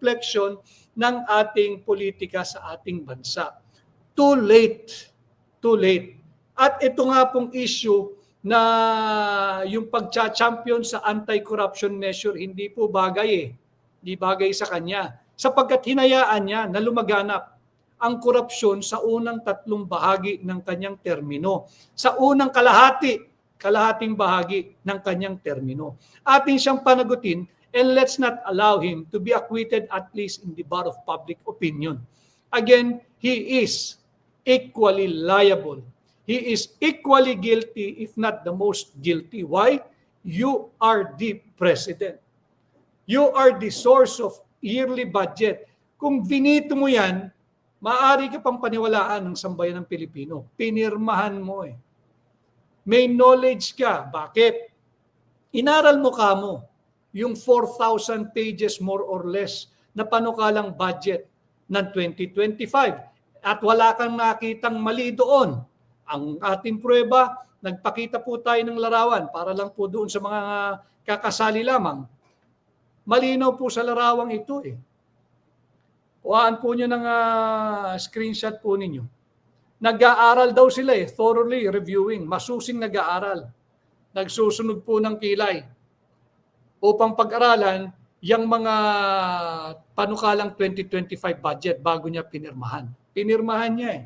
reflection ng ating politika sa ating bansa. Too late. Too late. At ito nga pong issue na yung pagcha-champion sa anti-corruption measure, hindi po bagay eh. Hindi bagay sa kanya. Sapagkat hinayaan niya na lumaganap ang korupsyon sa unang 3 bahagi ng kanyang termino. Sa unang kalahating bahagi ng kanyang termino. Ating siyang panagutin, and let's not allow him to be acquitted at least in the bar of public opinion. Again, he is equally liable. He is equally guilty, if not the most guilty. Why? You are the president. You are the source of yearly budget. Kung binito mo yan, maaari ka pang paniwalaan ng sambayan ng Pilipino. Pinirmahan mo eh. May knowledge ka. Bakit? Inaral mo kamo yung 4,000 pages more or less na panukalang budget ng 2025. At wala kang nakitang mali doon. Ang ating pruweba, nagpakita po tayo ng larawan para lang po doon sa mga kakasali lamang. Malinaw po sa larawang ito eh. Kuhaan po nyo ng screenshot po ninyo. Nag-aaral daw sila eh, thoroughly reviewing, masusing nag-aaral. Nagsusunod po ng kilay upang pag-aralan yung mga panukalang 2025 budget bago niya pinirmahan. Pinirmahan niya eh.